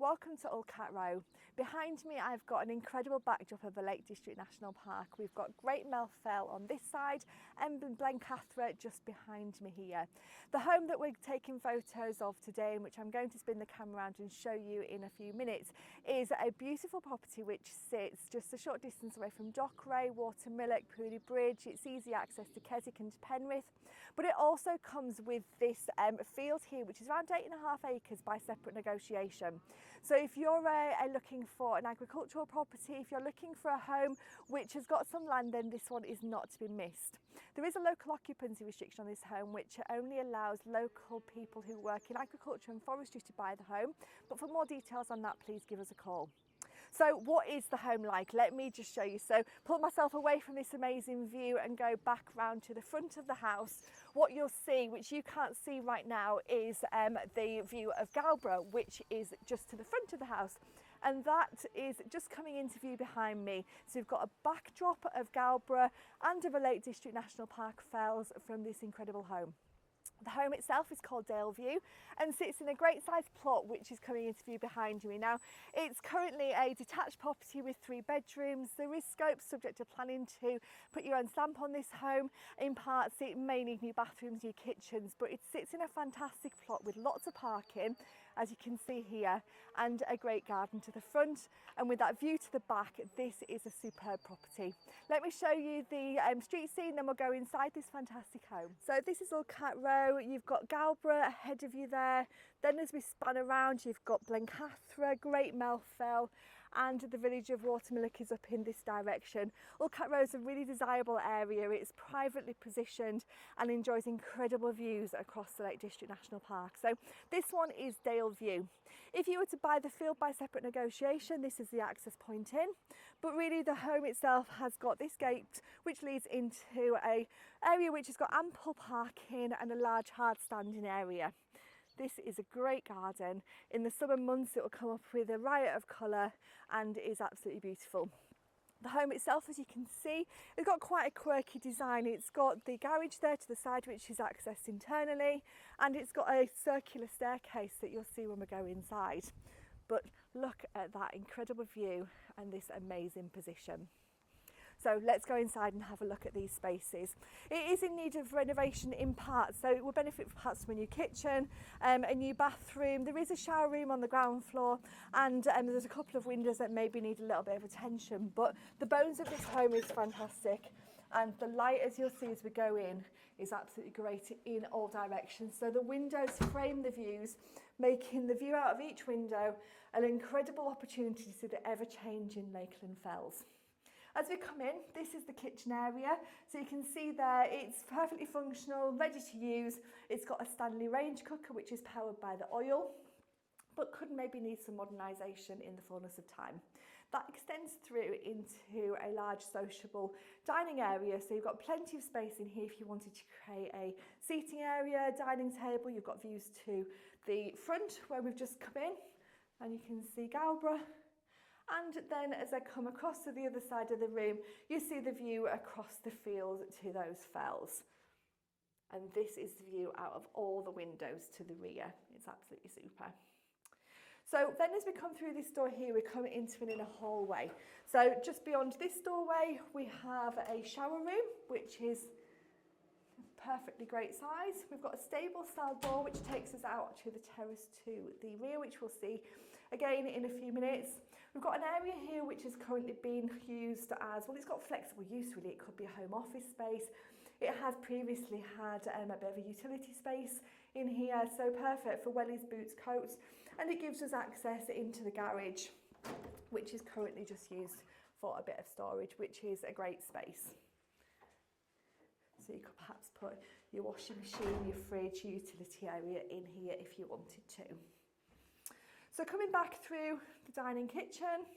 welcome to Ulcat Row. Behind me I've got an incredible backdrop of the Lake District National Park. We've got Great Fell on this side and Blencathra just behind me here. The home that we're taking photos of today, and which I'm going to spin the camera around and show you in a few minutes, is a beautiful property which sits just a short distance away from Dockray, Watermillock, Pooley Bridge. It's easy access to Keswick and Penrith, but it also comes with this field here which is around 8.5 acres by separate negotiation. So if you're looking for an agricultural property, if you're looking for a home which has got some land, then this one is not to be missed. There is a local occupancy restriction on this home which only allows local people who work in agriculture and forestry to buy the home, but for more details on that, please give us a call. So what is the home like? Let me just show you. So pull myself away from this amazing view and go back round to the front of the house. What you'll see, which you can't see right now, is the view of Galborough, which is just to the front of the house. And that is just coming into view behind me. So we've got a backdrop of Galborough and of a Lake District National Park fells from this incredible home. The home itself is called Daleview and sits in a great sized plot which is coming into view behind me. Now, it's currently a detached property with 3 bedrooms. There is scope, subject to planning, to put your own stamp on this home. In parts it may need new bathrooms, new kitchens, but it sits in a fantastic plot with lots of parking, as you can see here, and a great garden to the front. And with that view to the back, this is a superb property. Let me show you the street scene, then we'll go inside this fantastic home. So this is Ulcat Row. You've got Galborough ahead of you there. Then as we span around, you've got Blencathra, Great Fell, and the village of Watermillock is up in this direction. Ulcat Row is a really desirable area. It's privately positioned and enjoys incredible views across the Lake District National Park. So this one is Daleview. If you were to buy the field by separate negotiation, this is the access point in, but really the home itself has got this gate which leads into an area which has got ample parking and a large hard standing area. This is a great garden. In the summer months it will come up with a riot of colour and is absolutely beautiful. The home itself, as you can see, it's got quite a quirky design. It's got the garage there to the side which is accessed internally, and it's got a circular staircase that you'll see when we go inside. But look at that incredible view and this amazing position. So let's go inside and have a look at these spaces. It is in need of renovation in parts, so it will benefit perhaps from a new kitchen, a new bathroom. There is a shower room on the ground floor, and there's a couple of windows that maybe need a little bit of attention, but the bones of this home is fantastic. And the light, as you'll see as we go in, is absolutely great in all directions. So the windows frame the views, making the view out of each window an incredible opportunity to see the ever-changing Lakeland Fells. As we come in, this is the kitchen area. So you can see there, it's perfectly functional, ready to use. It's got a Stanley range cooker, which is powered by the oil, but could maybe need some modernisation in the fullness of time. That extends through into a large sociable dining area. So you've got plenty of space in here if you wanted to create a seating area, dining table. You've got views to the front where we've just come in, and you can see Galborough. And then as I come across to the other side of the room, you see the view across the field to those fells. And this is the view out of all the windows to the rear. It's absolutely super. So then as we come through this door here, we come into an inner hallway. So just beyond this doorway, we have a shower room, which is perfectly great size. We've got a stable style door which takes us out to the terrace to the rear, which we'll see again in a few minutes. We've got an area here which is currently being used as, well, it's got flexible use really. It could be a home office space. It has previously had a bit of a utility space in here, so perfect for wellies, boots, coats, and it gives us access into the garage, which is currently just used for a bit of storage, which is a great space. So you could perhaps put your washing machine, your fridge, your utility area in here if you wanted to. So coming back through the dining kitchen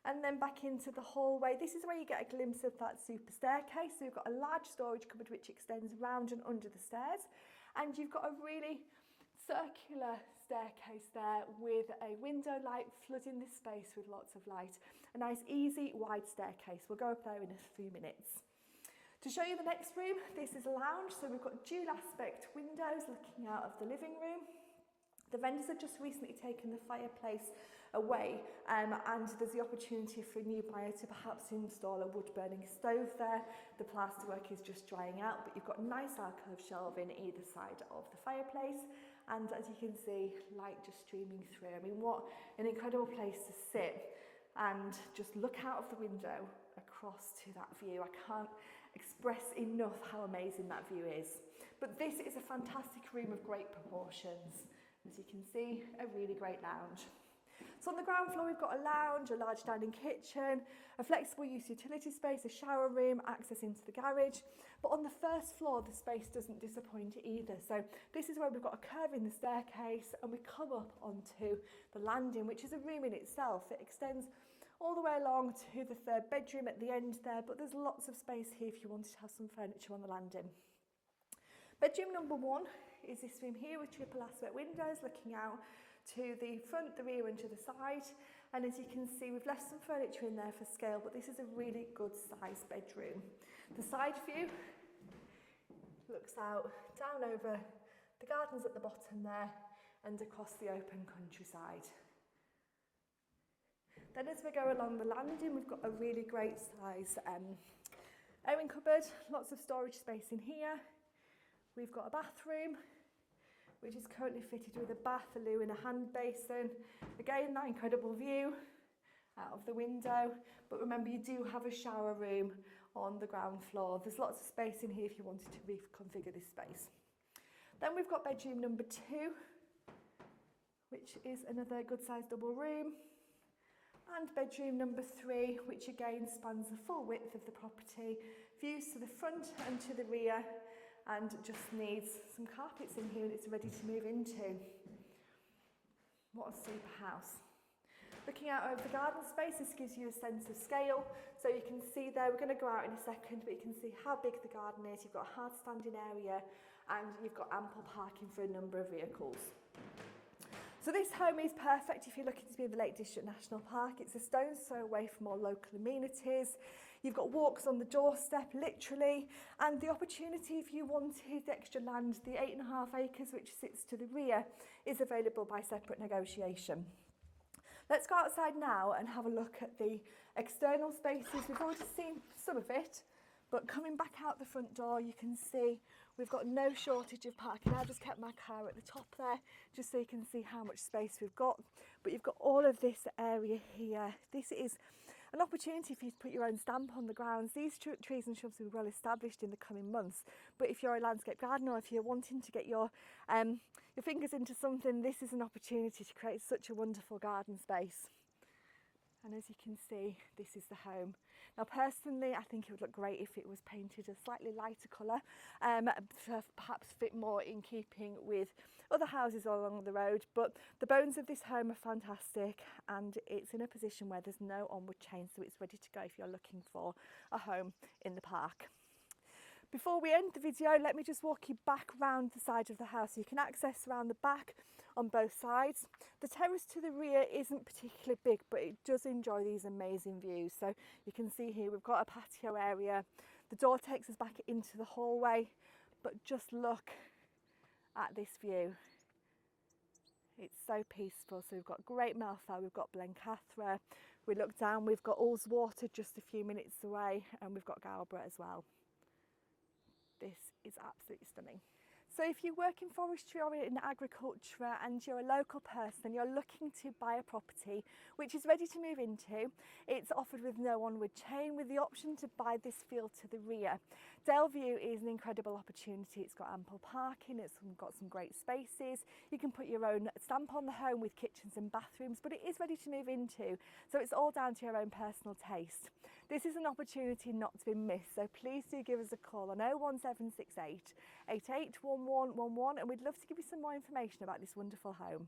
and then back into the hallway, this is where you get a glimpse of that super staircase. So you've got a large storage cupboard which extends round and under the stairs, and you've got a really circular staircase there with a window light flooding this space with lots of light. A nice easy wide staircase. We'll go up there in a few minutes. To show you the next room, this is a lounge, so we've got dual aspect windows looking out of the living room. The vendors have just recently taken the fireplace away, and there's the opportunity for a new buyer to perhaps install a wood burning stove there. The plasterwork is just drying out, but you've got nice alcove shelving either side of the fireplace, and as you can see, light just streaming through. I mean, what an incredible place to sit and just look out of the window across to that view. I can't express enough how amazing that view is. But this is a fantastic room of great proportions. As you can see, a really great lounge. So on the ground floor, we've got a lounge, a large dining kitchen, a flexible use utility space, a shower room, access into the garage. But on the first floor, the space doesn't disappoint either. So this is where we've got a curve in the staircase, and we come up onto the landing, which is a room in itself. It extends all the way along to the third bedroom at the end there, but there's lots of space here if you wanted to have some furniture on the landing. Bedroom number 1 is this room here with triple aspect windows looking out to the front, the rear and to the side. And as you can see, we've left some furniture in there for scale, but this is a really good sized bedroom. The side view looks out down over the gardens at the bottom there and across the open countryside. Then as we go along the landing, we've got a really great size airing cupboard, lots of storage space in here. We've got a bathroom, which is currently fitted with a bath, a loo and a hand basin. Again, that incredible view out of the window. But remember, you do have a shower room on the ground floor. There's lots of space in here if you wanted to reconfigure this space. Then we've got bedroom number 2, which is another good sized double room. And bedroom number 3, which again spans the full width of the property, views to the front and to the rear, and just needs some carpets in here and it's ready to move into. What a super house. Looking out over the garden space, this gives you a sense of scale. So you can see there, we're going to go out in a second, but you can see how big the garden is. You've got a hard standing area and you've got ample parking for a number of vehicles. So this home is perfect if you're looking to be in the Lake District National Park. It's a stone's throw away from all local amenities. You've got walks on the doorstep, literally, and the opportunity, if you wanted extra land, the 8.5 acres which sits to the rear is available by separate negotiation. Let's go outside now and have a look at the external spaces. We've already seen some of it, but coming back out the front door, you can see we've got no shortage of parking. I just kept my car at the top there, just so you can see how much space we've got. But you've got all of this area here. This is an opportunity for you to put your own stamp on the grounds. These trees and shrubs will be well established in the coming months. But if you're a landscape gardener, or if you're wanting to get your fingers into something, this is an opportunity to create such a wonderful garden space. And as you can see, this is the home. Now personally, I think it would look great if it was painted a slightly lighter colour, to perhaps fit more in keeping with other houses along the road. But the bones of this home are fantastic and it's in a position where there's no onward chain, so it's ready to go if you're looking for a home in the park. Before we end the video, let me just walk you back round the side of the house. You can access around the back on both sides. The terrace to the rear isn't particularly big, but it does enjoy these amazing views. So you can see here we've got a patio area. The door takes us back into the hallway, but just look at this view. It's so peaceful. So we've got Great Malfell, we've got Blencathra. We look down, we've got Ullswater just a few minutes away, and we've got Galborough as well. This is absolutely stunning. So if you work in forestry or in agriculture and you're a local person, you're looking to buy a property which is ready to move into, it's offered with no onward chain with the option to buy this field to the rear. Delview is an incredible opportunity. It's got ample parking, it's got some great spaces. You can put your own stamp on the home with kitchens and bathrooms, but it is ready to move into. So it's all down to your own personal taste. This is an opportunity not to be missed, so please do give us a call on 01768 881111 and we'd love to give you some more information about this wonderful home.